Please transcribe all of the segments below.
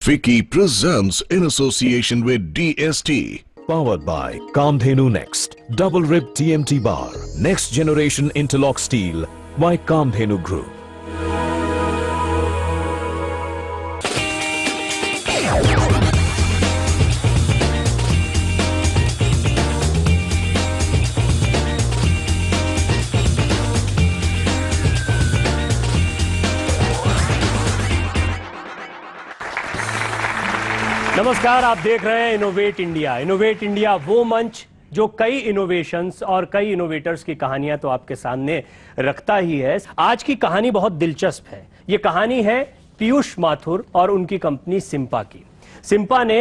Vicky presents in association with DST. Powered by Kamdhenu Next, double rib TMT bar, next generation interlock steel by Kamdhenu Group. नमस्कार, आप देख रहे हैं innovate India. Innovate India वो मंच जो कई इनोवेशंस और कई इनोवेटर्स की कहानियां तो आपके सामने रखता ही है। आज की कहानी बहुत दिलचस्प है। ये कहानी है पीयूष माथुर और उनकी कंपनी सिम्पा की। सिम्पा ने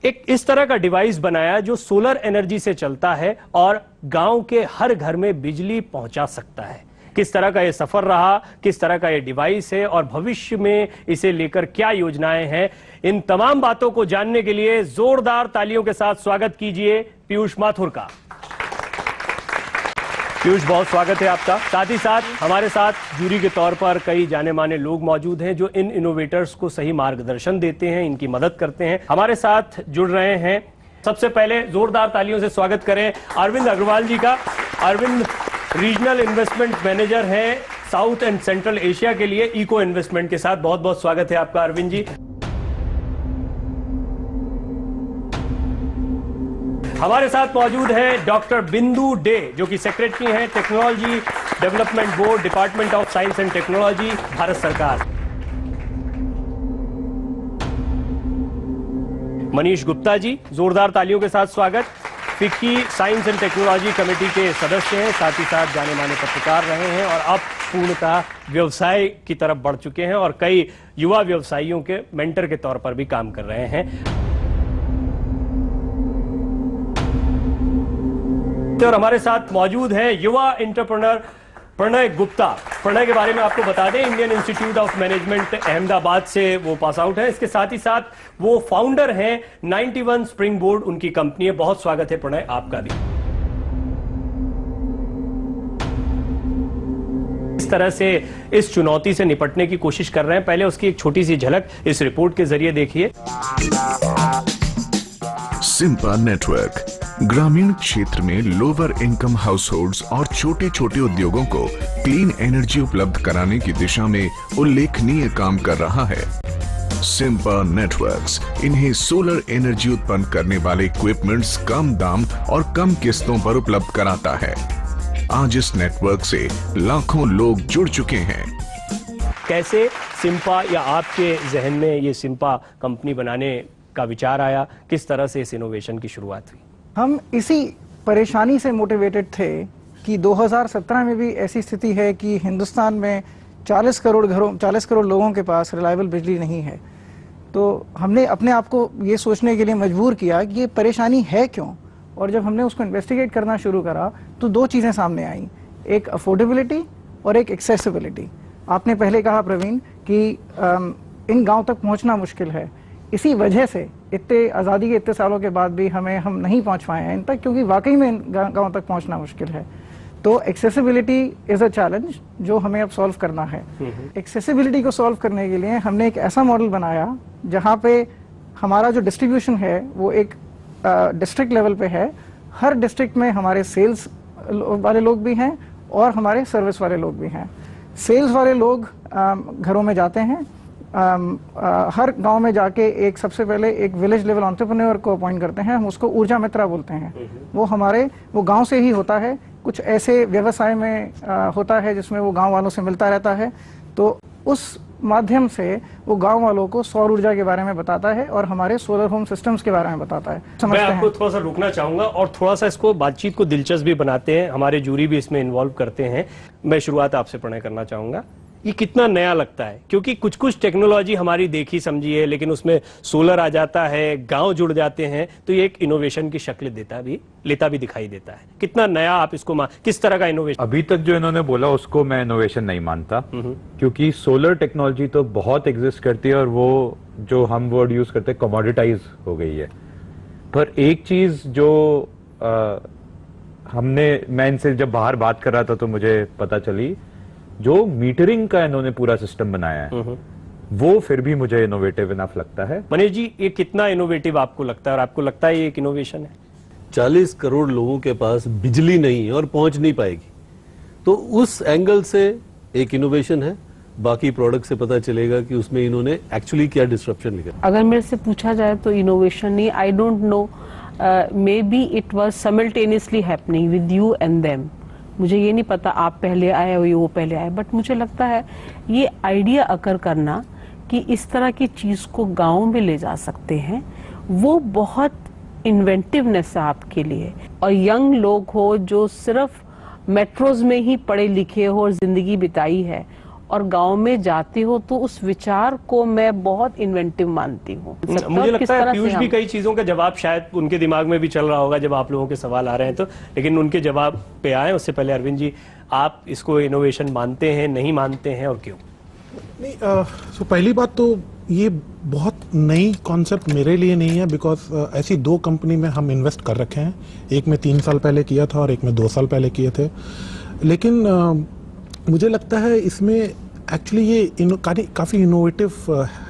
एक इस तरह का डिवाइस बनाया जो सोलर एनर्जी से चलता है और गांव के हर घर में बिजली पहुंचा सकता है। किस तरह का ये सफर रहा, किस तरह का ये डिवाइस है और भविष्य में इसे लेकर क्या योजनाएं हैं, इन तमाम बातों को जानने के लिए जोरदार तालियों के साथ स्वागत कीजिए पीयूष माथुर का। पीयूष, बहुत स्वागत है आपका। साथ ही साथ हमारे साथ जूरी के तौर पर कई जाने माने लोग मौजूद हैं जो इन इनोवेटर्स को सही मार्गदर्शन देते हैं, इनकी मदद करते हैं। हमारे साथ जुड़ रहे हैं, सबसे पहले जोरदार तालियों से स्वागत करें अरविंद अग्रवाल जी का। अरविंद रीजनल इन्वेस्टमेंट मैनेजर हैं साउथ एंड सेंट्रल एशिया के लिए इको इन्वेस्टमेंट के साथ। बहुत बहुत स्वागत है आपका अरविंद जी। हमारे साथ मौजूद है डॉक्टर बिंदु डे जो कि सेक्रेटरी हैं technology development board, department of science and technology, Bharat सरकार। मनीष गुप्ता जी, जोरदार तालियों के साथ स्वागत। FICCI science and technology committee के सदस्य हैं, साथ ही साथ जाने माने पत्रकार रहे हैं और अब पूर्णतः व्यवसाय की तरफ बढ़ चुके हैं और कई युवा व्यवसायियों के मेंटर के तौर पर भी काम कर रहे हैं। और हमारे साथ मौजूद है युवा एंटरप्रेन्योर प्रणय गुप्ता। प्रणय के बारे में आपको बता दें, Indian institute of management Ahmedabad से वो पास आउट है। इसके साथ ही साथ वो फाउंडर हैं 91 स्प्रिंग बोर्ड, उनकी कंपनी है। बहुत स्वागत है प्रणय आपका भी। इस तरह से इस चुनौती से निपटने की कोशिश कर रहे हैं, पहले उसकी एक छोटी सी झलक इस रिपोर्ट के जरिए देखिए। सिम्पा नेटवर्क ग्रामीण क्षेत्र में लोअर इनकम हाउसहोल्ड्स और छोटे छोटे उद्योगों को क्लीन एनर्जी उपलब्ध कराने की दिशा में उल्लेखनीय काम कर रहा है। सिम्पा नेटवर्क्स इन्हें सोलर एनर्जी उत्पन्न करने वाले इक्विपमेंट्स कम दाम और कम किस्तों पर उपलब्ध कराता है। आज इस नेटवर्क से लाखों लोग जुड़ चुके हैं। कैसे सिम्पा या आपके जहन में ये सिम्पा कंपनी बनाने का विचार आया, किस तरह से इस इनोवेशन की शुरुआत हुई? हम इसी परेशानी से मोटिवेटेड थे कि 2017 में भी ऐसी स्थिति है कि हिंदुस्तान में 40 करोड़ लोगों के पास रिलायबल बिजली नहीं है। तो हमने अपने आप को ये सोचने के लिए मजबूर किया कि ये परेशानी है क्यों, और जब हमने उसको इन्वेस्टिगेट करना शुरू करा तो दो चीज़ें सामने आई, एक अफोर्डेबिलिटी और एक एक्सेसिबिलिटी। आपने पहले कहा प्रवीण कि इन गाँव तक पहुँचना मुश्किल है। इसी वजह से इतने आज़ादी के इतने सालों के बाद भी हम नहीं पहुंच पाए हैं इन तक, क्योंकि वाकई में गांव तक पहुंचना मुश्किल है। तो एक्सेसिबिलिटी इज़ अ चैलेंज जो हमें अब सॉल्व करना है। एक्सेसिबिलिटी को सॉल्व करने के लिए हमने एक ऐसा मॉडल बनाया जहां पे हमारा जो डिस्ट्रीब्यूशन है वो एक डिस्ट्रिक्ट लेवल पे है। हर डिस्ट्रिक्ट में हमारे सेल्स वाले लोग भी हैं और हमारे सर्विस वाले लोग भी हैं। सेल्स वाले लोग घरों में जाते हैं, हर गांव में जाके एक सबसे पहले एक विलेज लेवल एंटरप्रेन्योर को अपॉइंट करते हैं। हम उसको ऊर्जा मित्रा बोलते हैं। वो गांव से ही होता है, कुछ ऐसे व्यवसाय में होता है जिसमें वो गांव वालों से मिलता रहता है। तो उस माध्यम से वो गांव वालों को सौर ऊर्जा के बारे में बताता है और हमारे सोलर होम सिस्टम्स के बारे में बताता है। मैं आपको थोड़ा सा रुकना चाहूंगा और थोड़ा सा इसको बातचीत को दिलचस्प भी बनाते हैं, हमारे जूरी भी इसमें इन्वॉल्व करते हैं। मैं शुरुआत आपसे प्रणय करना चाहूंगा। ये कितना नया लगता है, क्योंकि कुछ कुछ टेक्नोलॉजी हमारी देखी समझी है, लेकिन उसमें सोलर आ जाता है, गांव जुड़ जाते हैं, तो ये एक इनोवेशन की शक्ल लेता भी दिखाई देता है। कितना नया आप इसको किस तरह का इनोवेशन? अभी तक जो इन्होंने बोला उसको मैं इनोवेशन नहीं मानता, क्योंकि सोलर टेक्नोलॉजी तो बहुत एग्जिस्ट करती है और वो जो हम वर्ड यूज करते हैं कमोडिटाइज हो गई है। पर एक चीज जो मैं इनसे जब बाहर बात कर रहा था तो मुझे पता चली, जो मीटरिंग का इन्होंने पूरा सिस्टम बनाया है वो फिर भी मुझे इनोवेटिव इनफ लगता है। मनीष जी, ये कितना इनोवेटिव आपको लगता है, और आपको लगता है ये एक इनोवेशन है? 40 करोड़ लोगों के पास बिजली नहीं है और पहुंच नहीं पाएगी, तो उस एंगल से एक इनोवेशन है। बाकी प्रोडक्ट से पता चलेगा कि उसमें इन्होंने एक्चुअली क्या डिस्ट्रप्शन लिखा। अगर मेरे से पूछा जाए तो इनोवेशन नहीं, I don't know, may be it was simultaneously happening with you and them. मुझे ये नहीं पता आप पहले आए हो या वो पहले आए, बट मुझे लगता है ये आइडिया अकर करना कि इस तरह की चीज को गाँव में ले जा सकते हैं, वो बहुत इन्वेंटिवनेस है आपके लिए। और यंग लोग हो जो सिर्फ मेट्रोज में ही पढ़े लिखे हो और जिंदगी बिताई है और गांव में जाते हो, तो उस विचार को मैं बहुत इन्वेंटिव मानती हूँ। मुझे लगता है पीयूष भी कई चीजों का जवाब शायद उनके दिमाग में भी चल रहा होगा जब आप लोगों के सवाल आ रहे हैं तो, लेकिन उनके जवाब पे आए उससे पहले अरविंद जी, आप इसको इनोवेशन मानते हैं, नहीं मानते हैं, और क्यों? नहीं, तो पहली बात तो ये बहुत नई कॉन्सेप्ट मेरे लिए नहीं है, बिकॉज ऐसी 2 कंपनी में हम इन्वेस्ट कर रखे हैं। एक में 3 साल पहले किया था और एक में 2 साल पहले किए थे। लेकिन मुझे लगता है इसमें एक्चुअली ये काफ़ी इनोवेटिव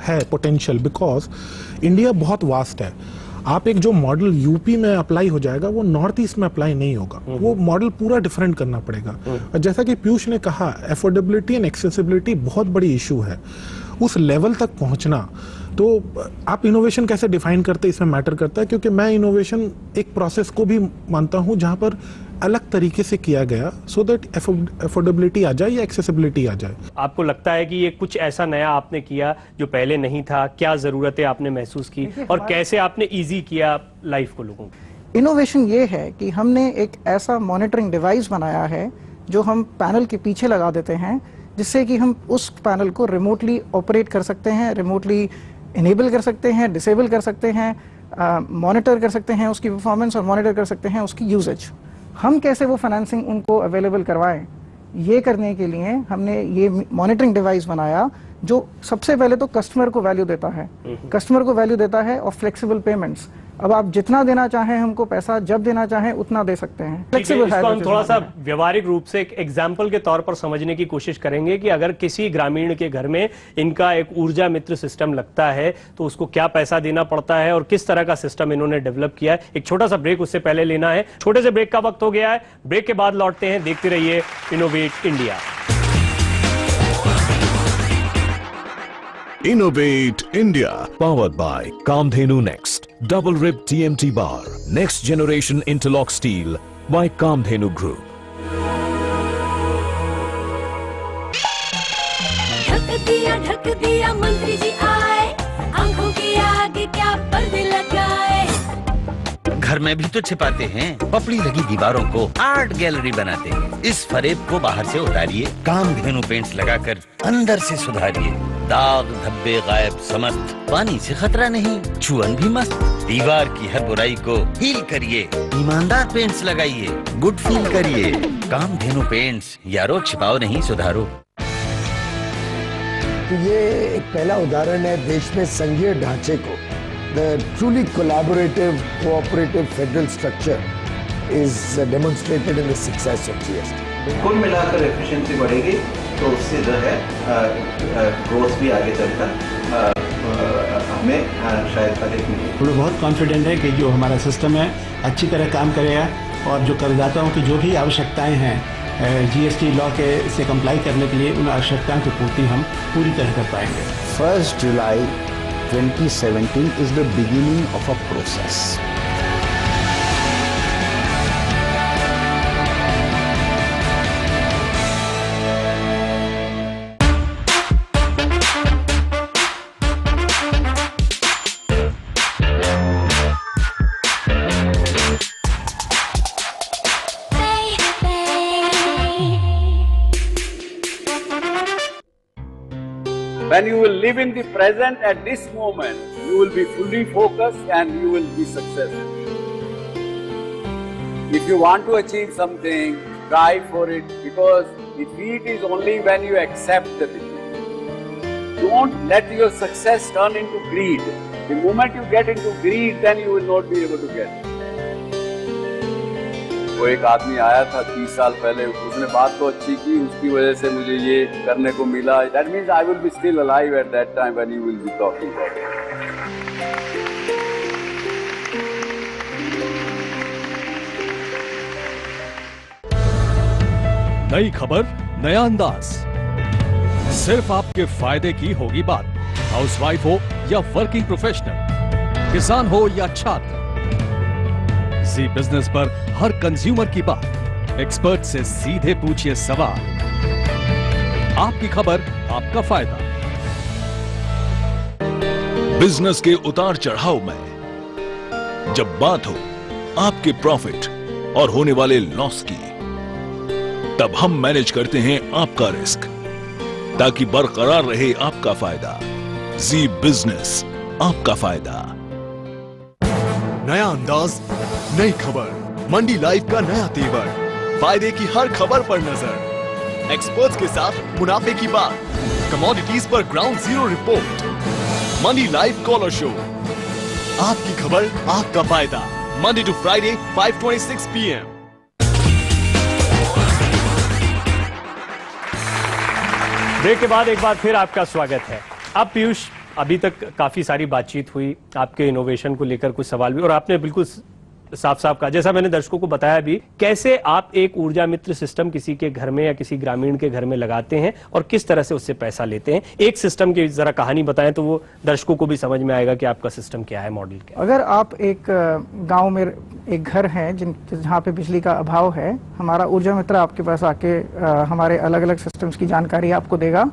है पोटेंशियल, बिकॉज इंडिया बहुत वास्ट है। आप एक जो मॉडल यूपी में अप्लाई हो जाएगा वो नॉर्थ ईस्ट में अप्लाई नहीं होगा, वो मॉडल पूरा डिफरेंट करना पड़ेगा। और जैसा कि पीयूष ने कहा, एफोर्डेबिलिटी एंड एक्सेसिबिलिटी बहुत बड़ी इशू है, उस लेवल तक पहुंचना। तो आप इनोवेशन कैसे डिफाइन करते हैं इसमें मैटर करता है, क्योंकि मैं इनोवेशन एक प्रोसेस को भी मानता हूं जहां पर अलग तरीके से किया गया, सो दैट एफोर्डेबिलिटी आ जाए या एक्सेसिबिलिटी आ जाए। आपको लगता है कि ये कुछ ऐसा नया आपने किया जो पहले नहीं था? क्या जरूरतें आपने महसूस की और कैसे आपने इजी किया लाइफ को लोगों की? इनोवेशन ये है कि हमने एक ऐसा मॉनिटरिंग डिवाइस बनाया है जो हम पैनल के पीछे लगा देते हैं, जिससे कि हम उस पैनल को रिमोटली ऑपरेट कर सकते हैं, रिमोटली इनेबल कर सकते हैं, डिसेबल कर सकते हैं, मॉनिटर कर सकते हैं उसकी परफॉर्मेंस और मॉनिटर कर सकते हैं उसकी यूजेज। हम कैसे वो फाइनेंसिंग उनको अवेलेबल करवाएं, ये करने के लिए हमने ये मॉनिटरिंग डिवाइस बनाया जो सबसे पहले तो कस्टमर को वैल्यू देता है, कस्टमर को वैल्यू देता है और फ्लेक्सिबल पेमेंट्स। अब आप जितना देना चाहें हमको पैसा, जब देना चाहें उतना दे सकते हैं। फ्लेक्सिबल है। हम थोड़ा सा व्यवहारिक रूप से एक एग्जाम्पल के तौर पर समझने की कोशिश करेंगे कि अगर किसी ग्रामीण के घर में इनका एक ऊर्जा मित्र सिस्टम लगता है तो उसको क्या पैसा देना पड़ता है और किस तरह का सिस्टम इन्होंने डेवलप किया है। एक छोटा सा ब्रेक उससे पहले लेना है, छोटे से ब्रेक का वक्त हो गया है। ब्रेक के बाद लौटते हैं, देखते रहिए innovate India. Innovate India. Powered by Kamdhenu Next. Double Rib TMT Bar. Next Generation Interlock Steel by Kamdhenu Group. ढक दिया मंत्री जी आए, आंखों के आगे क्या पर्दे लगाए। घर में भी तो छिपाते हैं, पपड़ी लगी दीवारों को आर्ट गैलरी बनाते हैं। इस फरेब को बाहर से उतारिए, कामधेनु पेंट्स लगाकर अंदर से सुधारिए। दाग धब्बे गायब समस्त, पानी से खतरा नहीं, छुअन भी मस्त। दीवार की हर बुराई को हील करिए, ईमानदार पेंट्स लगाइए, गुड फील करिए। कामधेनु पेंट्स, यारो छिपाओ नहीं सुधारो। तो ये एक पहला उदाहरण है देश में संघीय ढांचे को, the truly collaborative, cooperative federal structure is demonstrated in the success of GST. कुल मिलाकर एफिशिएंसी बढ़ेगी तो उससे जो है ग्रोथ भी आगे चलकर हमें शायद अधिक मिलेगी। हम लोग बहुत कॉन्फिडेंट है कि जो हमारा सिस्टम है अच्छी तरह काम करेगा और जो करदाताओं की जो भी आवश्यकताएं हैं जीएसटी लॉ के से कंप्लाई करने के लिए, उन आवश्यकताओं की पूर्ति हम पूरी तरह कर पाएंगे। 1 जुलाई 2017 is the beginning of a process. When you will live in the present at this moment, you will be fully focused and you will be successful. If you want to achieve something, try for it, because defeat is only when you accept the defeat. Don't let your success turn into greed. The moment you get into greed, then you will not be able to get it. वो एक आदमी आया था 30 साल पहले, उसने बात तो अच्छी की, उसकी वजह से मुझे ये करने को मिला. That means I will be still alive at that time when you will be talking about it. नई खबर, नया अंदाज, सिर्फ आपके फायदे की होगी बात. हाउसवाइफ हो या वर्किंग प्रोफेशनल, किसान हो या छात्र, जी बिजनेस पर हर कंज्यूमर की बात. एक्सपर्ट से सीधे पूछिए सवाल. आपकी खबर, आपका फायदा. बिजनेस के उतार चढ़ाव में जब बात हो आपके प्रॉफिट और होने वाले लॉस की, तब हम मैनेज करते हैं आपका रिस्क ताकि बरकरार रहे आपका फायदा. जी बिजनेस, आपका फायदा. नया अंदाज, नई खबर, मंडी लाइव का नया तेवर, फायदे की हर खबर पर नजर, एक्सपर्ट्स के साथ मुनाफे की बात, कमोडिटीज पर ground zero report. Mandi live caller show, आपकी खबर, आपका फायदा. Monday to Friday 5:26 PM. Break के बाद एक बार फिर आपका स्वागत है. अब पीयूष, अभी तक काफी सारी बातचीत हुई, आपके इनोवेशन को लेकर कुछ सवाल भी, और आपने बिल्कुल साफ साफ कहा, जैसा मैंने दर्शकों को बताया भी, कैसे आप एक ऊर्जा मित्र सिस्टम किसी के घर में या किसी ग्रामीण के घर में लगाते हैं और किस तरह से उससे पैसा लेते हैं. एक सिस्टम की जरा कहानी बताएं तो वो दर्शकों को भी समझ में आएगा कि आपका सिस्टम क्या है, मॉडल क्या है. अगर आप एक गांव में एक घर है जहाँ पे बिजली का अभाव है, हमारा ऊर्जा मित्र आपके पास आके हमारे अलग अलग सिस्टम्स की जानकारी आपको देगा.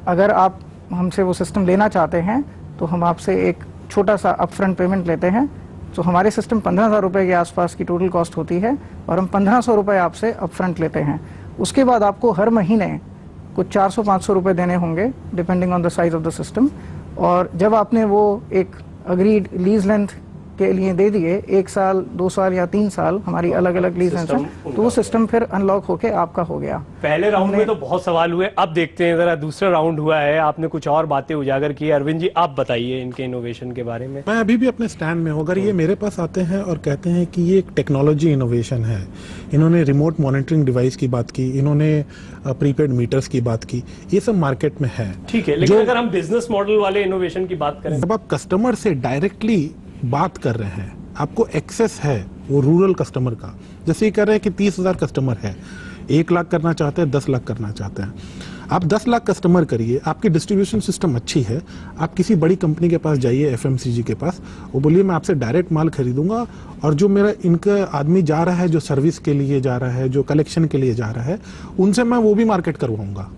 अगर आप हमसे वो सिस्टम लेना चाहते हैं तो हम आपसे एक छोटा सा अपफ्रंट पेमेंट लेते हैं. तो हमारे सिस्टम 15,000 रुपये के आसपास की टोटल कॉस्ट होती है और हम 1,500 रुपये आपसे अपफ्रंट लेते हैं. उसके बाद आपको हर महीने कुछ 400-500 रुपये देने होंगे depending on the size of the system. और जब आपने वो एक अग्रीड लीज लेंथ के लिए दे दिए, 1 साल 2 साल या 3 साल, हमारी अलग अलग लीज लेंथ है, तो वो सिस्टम फिर अनलॉक होके आपका हो गया. पहले राउंड में तो बहुत सवाल हुए, अब देखते हैं जरा दूसरा राउंड हुआ है, आपने कुछ और बातें उजागर की. अरविंद जी, आप बताइए इनके इनोवेशन के बारे में. मैं अभी भी अपने स्टैंड में हूँ. अगर ये मेरे पास आते हैं और कहते हैं कि ये एक टेक्नोलॉजी इनोवेशन है, इन्होंने रिमोट मॉनिटरिंग डिवाइस की बात की, इन्होंने प्रीपेड मीटर्स की बात की, ये सब मार्केट में है. ठीक है, लेकिन अगर हम बिजनेस मॉडल वाले इनोवेशन की बात करें, जब आप कस्टमर से डायरेक्टली बात कर रहे हैं, आपको एक्सेस है वो रूरल कस्टमर का. जैसे ये कह रहे हैं कि 30,000 कस्टमर है, 1 लाख करना चाहते हैं, 10 लाख करना चाहते हैं. आप 10 लाख कस्टमर करिए, आपकी डिस्ट्रीब्यूशन सिस्टम अच्छी है, आप किसी बड़ी कंपनी के पास जाइए, FMCG के पास, वो बोलिए मैं आपसे डायरेक्ट माल खरीदूंगा और जो मेरा इनका आदमी जा रहा है, जो सर्विस के लिए जा रहा है, जो कलेक्शन के लिए जा रहा है, उनसे मैं वो भी मार्केट करवाऊंगा.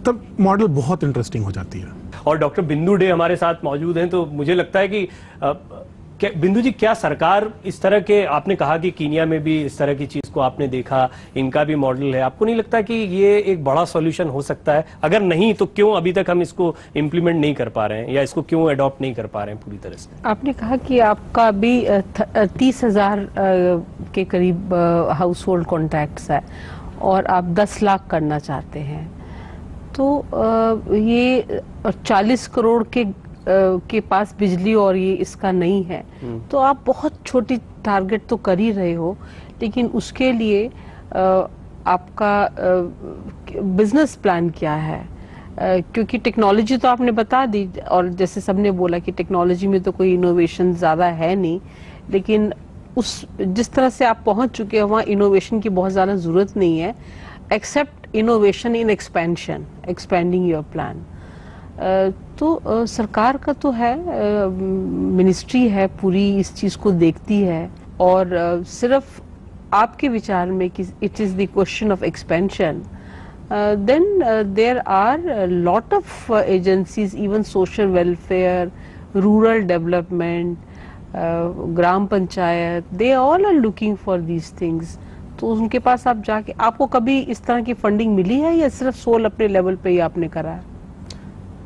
तब मॉडल बहुत इंटरेस्टिंग हो जाती है. और डॉक्टर बिंदु डे हमारे साथ मौजूद हैं, तो मुझे लगता है कि बिंदु जी, क्या सरकार इस तरह के, आपने कहा कि कीनिया में भी इस तरह की चीज को आपने देखा, इनका भी मॉडल है, आपको नहीं लगता कि ये एक बड़ा सॉल्यूशन हो सकता है? अगर नहीं तो क्यों अभी तक हम इसको इम्प्लीमेंट नहीं कर पा रहे हैं या इसको क्यों अडॉप्ट नहीं कर पा रहे हैं पूरी तरह से? आपने कहा कि आपका अभी 30,000 के करीब हाउस होल्ड कॉन्टैक्ट्स है और आप 10 लाख करना चाहते हैं, तो ये 40 करोड़ के पास बिजली और ये इसका नहीं है, तो आप बहुत छोटी टारगेट तो कर ही रहे हो, लेकिन उसके लिए आपका बिजनेस प्लान क्या है? क्योंकि टेक्नोलॉजी तो आपने बता दी, और जैसे सबने बोला कि टेक्नोलॉजी में तो कोई इनोवेशन ज़्यादा है नहीं, लेकिन उस जिस तरह से आप पहुंच चुके हैं वहाँ इनोवेशन की बहुत ज़्यादा ज़रूरत नहीं है, except innovation in expansion, expanding your plan. तो सरकार का तो है, मिनिस्ट्री है पूरी इस चीज़ को देखती है, और सिर्फ आपके विचार में कि it is the question of expansion, then there are a lot of agencies, even social welfare, rural development, gram panchayat, they all are looking for these things. तो उनके पास आप जाके, आपको कभी इस तरह की फंडिंग मिली है या सिर्फ सोल अपने लेवल पे ही आपने करा है?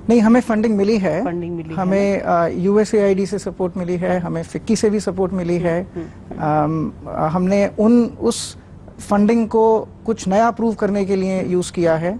नहीं, हमें फंडिंग मिली है. फंडिंग मिली हमें USAID से सपोर्ट मिली है, हमें FICCI से भी सपोर्ट मिली है. हमने उस फंडिंग को कुछ नया प्रूव करने के लिए यूज किया है.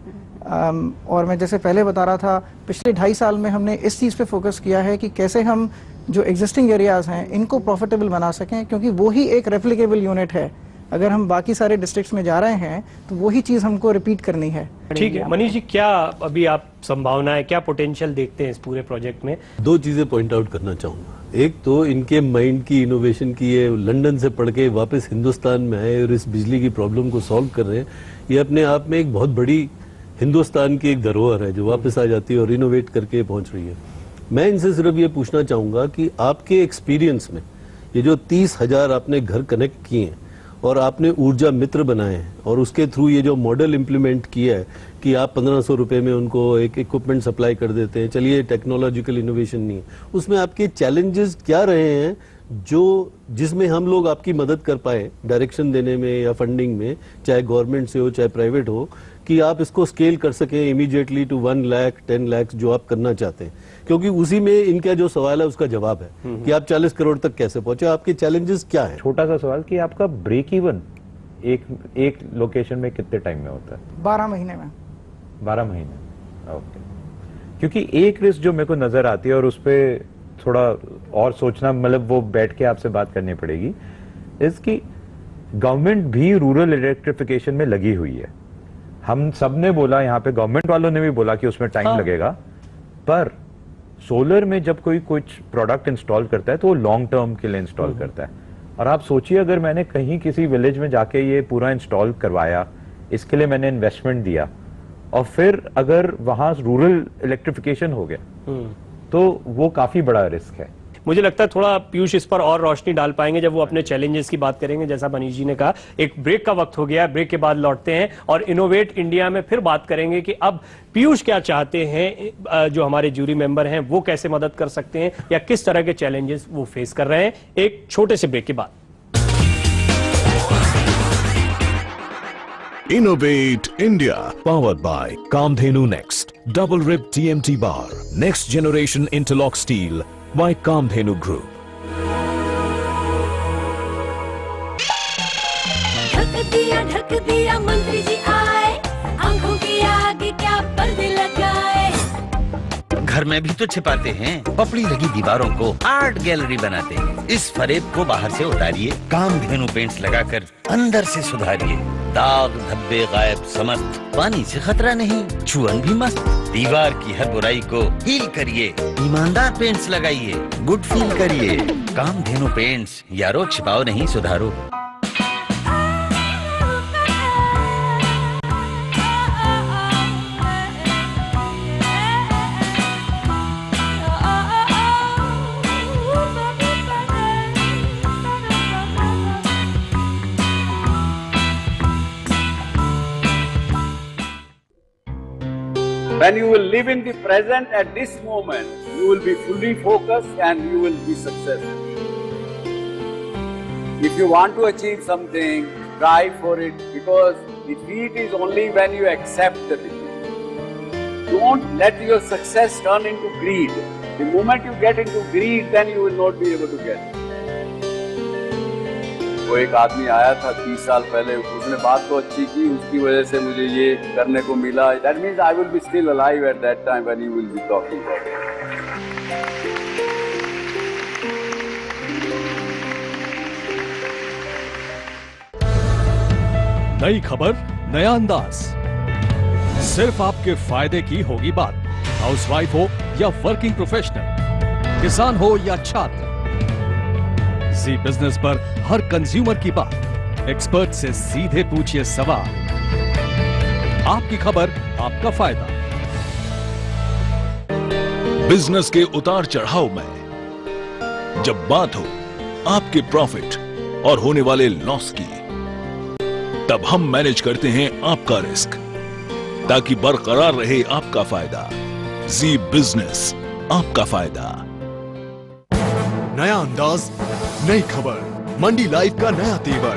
और मैं जैसे पहले बता रहा था, पिछले 2.5 साल में हमने इस चीज़ पे फोकस किया है कि कैसे हम जो एग्जिस्टिंग एरियाज हैं इनको प्रॉफिटेबल बना सकें, क्योंकि वो ही एक रेप्लिकेबल यूनिट है। अगर हम बाकी सारे डिस्ट्रिक्ट्स में जा रहे हैं तो वही चीज़ हमको रिपीट करनी है। ठीक है मनीष जी, क्या अभी आप संभावना है, क्या पोटेंशियल देखते हैं इस पूरे प्रोजेक्ट में? 2 चीजें पॉइंट आउट करना चाहूंगा। एक तो इनके माइंड की इनोवेशन की, ये लंदन से पढ़ के वापस हिंदुस्तान में आए और इस बिजली की प्रॉब्लम को सॉल्व कर रहे हैं। ये अपने आप में एक बहुत बड़ी हिंदुस्तान की एक धरोहर है जो वापस आ जाती है और इनोवेट करके पहुंच रही है। मैं इनसे सिर्फ ये पूछना चाहूंगा कि आपके एक्सपीरियंस में ये जो 30,000 आपने घर कनेक्ट किए हैं और आपने ऊर्जा मित्र बनाए हैं और उसके थ्रू ये जो मॉडल इंप्लीमेंट किया है कि आप 1500 रुपए में उनको एक इक्विपमेंट सप्लाई कर देते हैं, चलिए टेक्नोलॉजिकल इनोवेशन नहीं है, उसमें आपके चैलेंजेस क्या रहे हैं जो जिसमें हम लोग आपकी मदद कर पाए डायरेक्शन देने में या फंडिंग में, चाहे गवर्नमेंट से हो चाहे प्राइवेट हो, कि आप इसको स्केल कर सकें इमीडिएटली टू 1 लाख 10 लाख जो आप करना चाहते हैं? क्योंकि उसी में इनका जो सवाल है उसका जवाब है कि आप 40 करोड़ तक कैसे पहुंचे, आपके चैलेंजेस क्या है? छोटा सा सवाल कि आपका ब्रेक इवन एक लोकेशन में कितने टाइम में होता है? 12 महीने में। 12 महीने, ओके। क्योंकि एक रिस्क जो मेरे को नजर आती है और उस पर थोड़ा और सोचना, मतलब वो बैठ के आपसे बात करनी पड़ेगी, इसकी गवर्नमेंट भी रूरल इलेक्ट्रिफिकेशन में लगी हुई है। हम सब ने बोला, यहाँ पे गवर्नमेंट वालों ने भी बोला कि उसमें टाइम लगेगा, पर सोलर में जब कोई कुछ प्रोडक्ट इंस्टॉल करता है तो वो लॉन्ग टर्म के लिए इंस्टॉल करता है। और आप सोचिए अगर मैंने कहीं किसी विलेज में जाके ये पूरा इंस्टॉल करवाया, इसके लिए मैंने इन्वेस्टमेंट दिया, और फिर अगर वहां रूरल इलेक्ट्रिफिकेशन हो गया तो वो काफी बड़ा रिस्क है। मुझे लगता है थोड़ा पीयूष इस पर और रोशनी डाल पाएंगे जब वो अपने चैलेंजेस की बात करेंगे। जैसा मनीष जी ने कहा, एक ब्रेक का वक्त हो गया, ब्रेक के बाद लौटते हैं और इनोवेट इंडिया में फिर बात करेंगे कि अब पीयूष क्या चाहते हैं, जो हमारे जूरी मेंबर हैं वो कैसे मदद कर सकते हैं या किस तरह के चैलेंजेस वो फेस कर रहे हैं, एक छोटे से ब्रेक के बाद। Innovate India, powered by Kamdhenu Next, Double Rib TMT Bar, Next Generation Interlock Steel by Kamdhenu Group. ढक दिया मंत्री जी आए, आंखों के आगे क्या पर्दे लगाए। घर में भी तो छिपाते हैं, पपड़ी लगी दीवारों को आर्ट गैलरी बनाते हैं। इस फरेब को बाहर से उतारिए, कामधेनु पेंट्स लगाकर अंदर से सुधारिए। दाग धब्बे गायब समस्त, पानी से खतरा नहीं, छुअन भी मस्त। दीवार की हर बुराई को हील करिए, ईमानदार पेंट्स लगाइए, गुड फील करिए। कामधेनु पेंट्स, यारो छिपाओ नहीं सुधारो। When you will live in the present at this moment, you will be fully focused and you will be successful. If you want to achieve something, try for it, because defeat is only when you accept the defeat. Don't let your success turn into greed. The moment you get into greed, then you will not be able to get it. वो एक आदमी आया था 30 साल पहले, उसने बात तो अच्छी की, उसकी वजह से मुझे ये करने को मिला। That means I will be still alive at that time when you will be talking about it. नई खबर, नया अंदाज, सिर्फ आपके फायदे की होगी बात। हाउसवाइफ हो या वर्किंग प्रोफेशनल, किसान हो या छात्र, जी बिजनेस पर हर कंज्यूमर की बात। एक्सपर्ट से सीधे पूछिए सवाल, आपकी खबर, आपका फायदा। बिजनेस के उतार चढ़ाव में जब बात हो आपके प्रॉफिट और होने वाले लॉस की, तब हम मैनेज करते हैं आपका रिस्क, ताकि बरकरार रहे आपका फायदा। जी बिजनेस, आपका फायदा। नया अंदाज, नई खबर, मंडी लाइव का नया तेवर,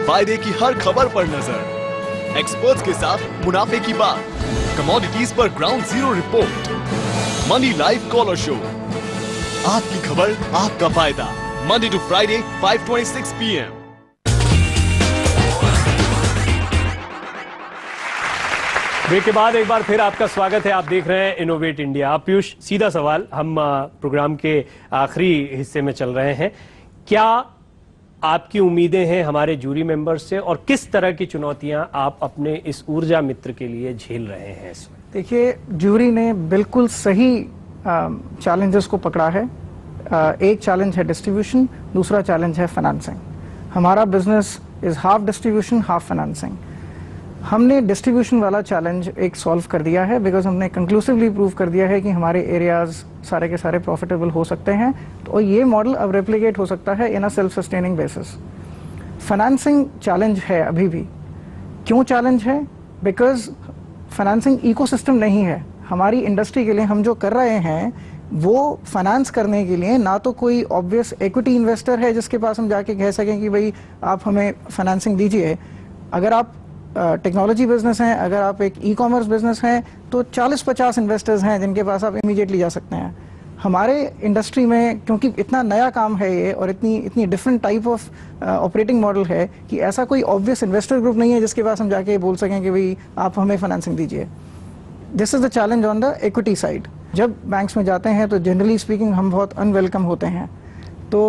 फायदे की हर खबर पर नजर, एक्सपर्ट्स के साथ मुनाफे की बात, कमोडिटीज पर ground zero report. Mandi live caller show, आपकी खबर, आपका फायदा। Monday to Friday 5:26 PM। Break के बाद एक बार फिर आपका स्वागत है। आप देख रहे हैं इनोवेट इंडिया। पीयूष, सीधा सवाल, हम प्रोग्राम के आखिरी हिस्से में चल रहे हैं। क्या आपकी उम्मीदें हैं हमारे जूरी मेंबर्स से, और किस तरह की चुनौतियां आप अपने इस ऊर्जा मित्र के लिए झेल रहे हैं इसमें? देखिए, जूरी ने बिल्कुल सही चैलेंजेस को पकड़ा है। एक चैलेंज है डिस्ट्रीब्यूशन, दूसरा चैलेंज है फाइनेंसिंग। हमारा business is half distribution half financing. हमने डिस्ट्रीब्यूशन वाला चैलेंज एक सॉल्व कर दिया है, बिकॉज हमने कंक्लूसिवली प्रूव कर दिया है कि हमारे एरियाज सारे के सारे प्रॉफिटेबल हो सकते हैं, तो ये मॉडल अब रेप्लिकेट हो सकता है in a self sustaining basis. Financing challenge है अभी भी। क्यों चैलेंज है? बिकॉज फाइनेंसिंग इकोसिस्टम नहीं है। हमारी इंडस्ट्री के लिए हम जो कर रहे हैं वो फाइनेंस करने के लिए ना तो कोई ऑब्वियस इक्विटी इन्वेस्टर है जिसके पास हम जाके कह सकें कि भाई आप हमें फाइनेंसिंग दीजिए। अगर आप टेक्नोलॉजी बिजनेस हैं, अगर आप एक ई कॉमर्स बिजनेस हैं, तो 40-50 इन्वेस्टर्स हैं जिनके पास आप इमीडिएटली जा सकते हैं। हमारे इंडस्ट्री में क्योंकि इतना नया काम है ये, और इतनी different type of operating model है कि ऐसा कोई ऑब्वियस इन्वेस्टर ग्रुप नहीं है जिसके पास हम जाके बोल सकें कि भाई आप हमें फाइनेंसिंग दीजिए। This is the challenge on the equity side. जब बैंक्स में जाते हैं तो जनरली स्पीकिंग हम बहुत अनवेलकम होते हैं। तो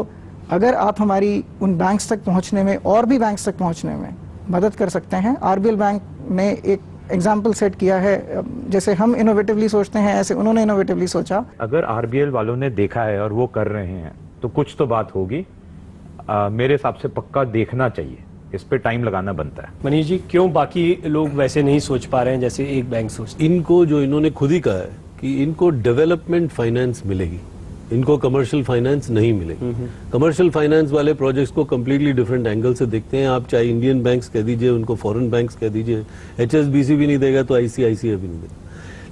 अगर आप हमारी उन बैंक्स तक पहुंचने में और भी बैंक्स तक पहुंचने में मदद कर सकते हैं। आरबीएल बैंक ने एक एग्जाम्पल सेट किया है, जैसे हम इनोवेटिवली सोचते हैं ऐसे उन्होंने इनोवेटिवली सोचा। अगर आरबीएल वालों ने देखा है और वो कर रहे हैं तो कुछ तो बात होगी। मेरे हिसाब से पक्का देखना चाहिए, इस पे टाइम लगाना बनता है। मनीष जी, क्यों बाकी लोग वैसे नहीं सोच पा रहे हैं जैसे एक बैंक सोचते? इनको जो इन्होंने खुद ही कहा है कि इनको डेवलपमेंट फाइनेंस मिलेगी, इनको कमर्शियल फाइनेंस नहीं मिलेगी। कमर्शियल फाइनेंस वाले प्रोजेक्ट्स को कम्प्लीटली डिफरेंट एंगल से देखते हैं। आप चाहे इंडियन बैंक्स कह दीजिए, उनको फॉरेन बैंक्स कह दीजिए, एचएसबीसी भी नहीं देगा तो आईसीआईसीआई भी नहीं देगा।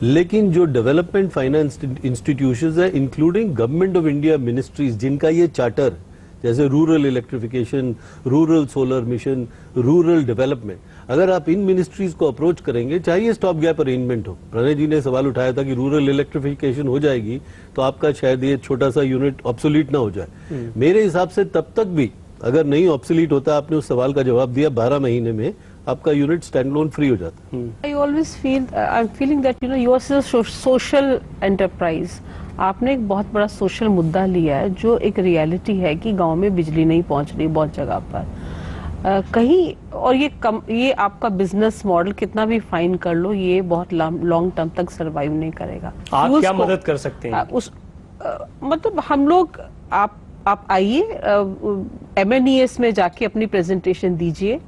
लेकिन जो डेवलपमेंट फाइनेंस इंस्टीट्यूशंस है, including government of India ministries, जिनका ये चार्टर, जैसे rural electrification, rural solar mission, rural development, अगर आप इन मिनिस्ट्रीज को अप्रोच करेंगे, चाहे ये स्टॉप गैप अरेंजमेंट हो। प्रणय जी ने सवाल उठाया था कि रूरल इलेक्ट्रिफिकेशन हो जाएगी तो आपका शायद ये छोटा सा यूनिट ऑब्सोलीट ना हो जाए। मेरे हिसाब से तब तक भी अगर नहीं ऑब्सोलीट होता, आपने उस सवाल का जवाब दिया, 12 महीने में आपका यूनिट स्टैंड लोन फ्री हो जाता है। I always feel, I am feeling that you are social enterprise. आपने एक बहुत बड़ा सोशल मुद्दा लिया है जो एक रियलिटी है कि गांव में बिजली नहीं पहुंच रही बहुत जगह पर कहीं, और ये आपका बिजनेस मॉडल कितना भी फाइन कर लो, ये बहुत लॉन्ग टर्म तक सरवाइव नहीं करेगा। आप क्या मदद कर सकते हैं? मतलब हम लोग, आप आइए MNES में जाके अपनी प्रेजेंटेशन दीजिए,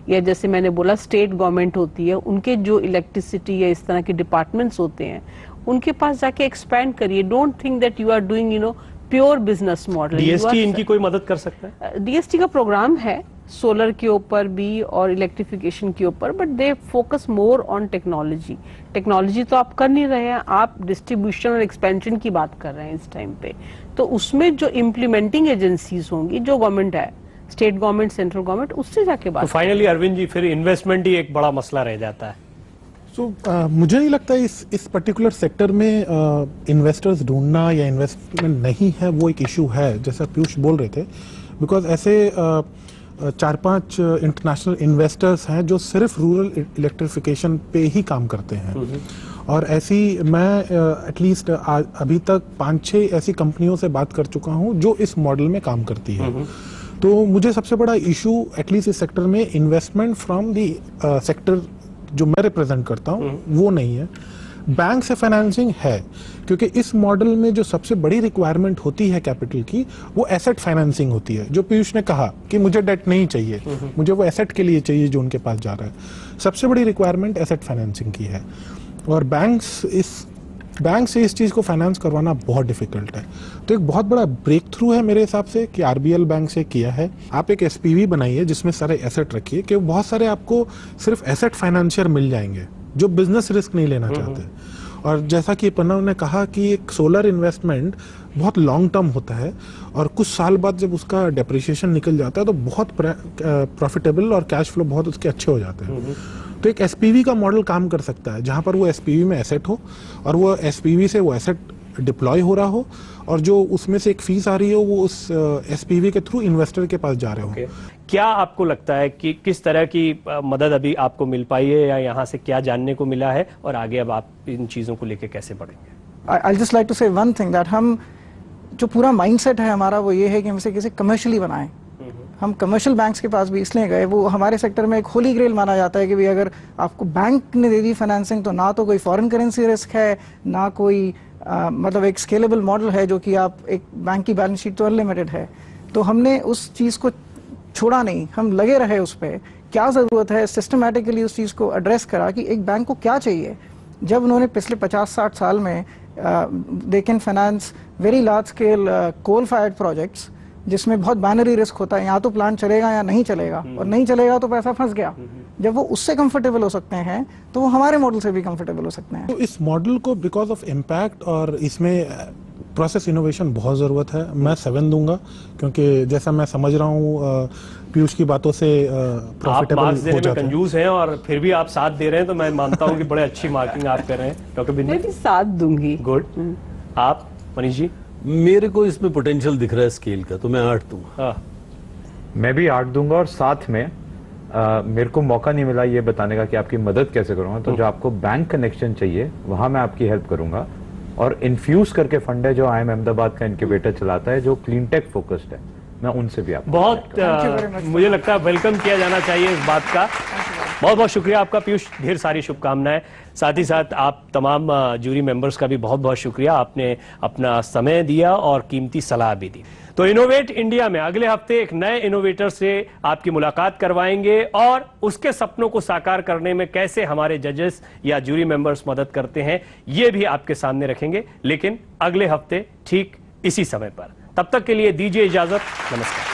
या जैसे मैंने बोला स्टेट गवर्नमेंट होती है, उनके जो इलेक्ट्रिसिटी या इस तरह के डिपार्टमेंट्स होते हैं उनके पास जाके एक्सपैंड करिए। Don't think that you are doing pure business model. DST इनकी कोई मदद कर सकता है? डीएसटी का प्रोग्राम है सोलर के ऊपर भी और इलेक्ट्रिफिकेशन के ऊपर, but they focus more on technology. Technology तो आप कर नहीं रहे हैं, आप डिस्ट्रीब्यूशन और एक्सपेंशन की बात कर रहे हैं इस टाइम पे। तो उसमें जो इम्प्लीमेंटिंग एजेंसीज होंगी, जो गवर्नमेंट है, स्टेट गवर्नमेंट, सेंट्रल गवर्नमेंट, उससे जाके बात। तो फाइनली अरविंद जी, फिर इन्वेस्टमेंट ही एक बड़ा मसला रह जाता है। मुझे नहीं लगता इस पर्टिकुलर सेक्टर में इन्वेस्टर्स ढूंढना या इन्वेस्टमेंट नहीं है वो एक इशू है, जैसा पीयूष बोल रहे थे। बिकॉज ऐसे 4-5 इंटरनेशनल इन्वेस्टर्स हैं जो सिर्फ रूरल इलेक्ट्रिफिकेशन पे ही काम करते हैं। और ऐसी मैं एटलीस्ट अभी तक 5-6 ऐसी कंपनियों से बात कर चुका हूं जो इस मॉडल में काम करती है। तो मुझे सबसे बड़ा इशू एटलीस्ट इस सेक्टर में इन्वेस्टमेंट फ्रॉम दी सेक्टर जो मैं रिप्रेजेंट करता हूं वो नहीं है। बैंक से फाइनेंसिंग है, क्योंकि इस मॉडल में जो सबसे बड़ी रिक्वायरमेंट होती है कैपिटल की, वो एसेट फाइनेंसिंग होती है। जो पीयूष ने कहा कि मुझे डेट नहीं चाहिए, मुझे वो एसेट के लिए चाहिए जो उनके पास जा रहा है। सबसे बड़ी रिक्वायरमेंट एसेट फाइनेंसिंग की है, और बैंक से इस चीज को फाइनेंस करवाना बहुत डिफिकल्ट है। तो एक बहुत बड़ा ब्रेक थ्रू है मेरे हिसाब से कि आरबीएल बैंक से किया है। आप एक एसपीवी बनाइए जिसमें सारे एसेट रखिए, कि बहुत सारे आपको सिर्फ एसेट फाइनेंशियर मिल जाएंगे जो बिजनेस रिस्क नहीं लेना चाहते। और जैसा कि प्रणव ने कहा कि एक सोलर इन्वेस्टमेंट बहुत लॉन्ग टर्म होता है, और कुछ साल बाद जब उसका डेप्रिसिएशन निकल जाता है तो बहुत प्रॉफिटेबल और कैश फ्लो बहुत उसके अच्छे हो जाते हैं। तो एक एसपीवी का मॉडल काम कर सकता है, जहां पर वो एसपीवी में एसेट हो और वो एसपीवी से वो एसेट डिप्लॉय हो रहा हो और जो उसमें से एक फीस आ रही हो वो उस एसपीवी के थ्रू इन्वेस्टर के पास जा रहे हो। क्या आपको लगता है कि किस तरह की मदद अभी आपको मिल पाई है या यहाँ से क्या जानने को मिला है और आगे अब आप इन चीजों को लेकर कैसे बढ़ेंगे? आई जस्ट लाइक टू से वन थिंग दैट हम जो पूरा माइंडसेट है हमारा वो ये है कि हम इसे किसी कमर्शियली बनाएं। हम कमर्शियल बैंक्स के पास भी इसलिए गए, वो हमारे सेक्टर में एक होली ग्रेल माना जाता है कि भाई अगर आपको बैंक ने दे दी फाइनेंसिंग तो ना तो कोई फॉरेन करेंसी रिस्क है, ना कोई मतलब एक स्केलेबल मॉडल है जो कि आप एक बैंक की बैलेंस शीट तो अनलिमिटेड है। तो हमने उस चीज़ को छोड़ा नहीं, हम लगे रहे उस पर क्या ज़रूरत है, सिस्टमेटिकली उस चीज़ को एड्रेस करा कि एक बैंक को क्या चाहिए। जब उन्होंने पिछले 50-60 साल में they can finance very large scale coal fired projects जिसमें बहुत बैनरी रिस्क होता है, या तो प्लांट चलेगा या नहीं चलेगा, और नहीं चलेगा तो पैसा फंस गया। जब वो उससे कंफर्टेबल हो सकते हैं तो वो हमारे मॉडल से भी कंफर्टेबल हो सकते हैं। तो इस मॉडल को बिकॉज ऑफ इम्पैक्ट और इसमें प्रोसेस इनोवेशन बहुत ज़रूरत है, मैं 7 दूंगा, क्योंकि जैसा मैं समझ रहा हूँ पीयूष की बातों से प्रॉफिटेबल हो देने में जाता है। कंजूस हैं और फिर भी आप साथ दे रहे हैं, तो मैं मानता हूँ कि बड़े अच्छी मार्किंग आप कर रहे हैं। डॉक्टर बिंदु? मैं भी 7 दूंगी। गुड। आप मनीष जी? मेरे को इसमें पोटेंशियल दिख रहा है स्केल का, तो मैं 8 दूंगा। मैं भी 8 दूंगा और साथ में मेरे को मौका नहीं मिला ये बताने का कि आपकी मदद कैसे करूंगा, तो जो आपको बैंक कनेक्शन चाहिए वहां मैं आपकी हेल्प करूंगा। और इन्फ्यूज करके फंड है जो IIM अहमदाबाद का इंक्यूबेटर चलाता है जो क्लीन टेक फोकस्ड है, मैं उनसे भी आपको बहुत मुझे लगता है वेलकम किया जाना चाहिए इस बात का। बहुत बहुत शुक्रिया आपका पीयूष, ढेर सारी शुभकामनाएं। साथ ही साथ आप तमाम जूरी मेंबर्स का भी बहुत बहुत शुक्रिया, आपने अपना समय दिया और कीमती सलाह भी दी। तो इनोवेट इंडिया में अगले हफ्ते एक नए इनोवेटर से आपकी मुलाकात करवाएंगे और उसके सपनों को साकार करने में कैसे हमारे जजेस या जूरी मेंबर्स मदद करते हैं ये भी आपके सामने रखेंगे, लेकिन अगले हफ्ते ठीक इसी समय पर। तब तक के लिए दीजिए इजाजत, नमस्कार।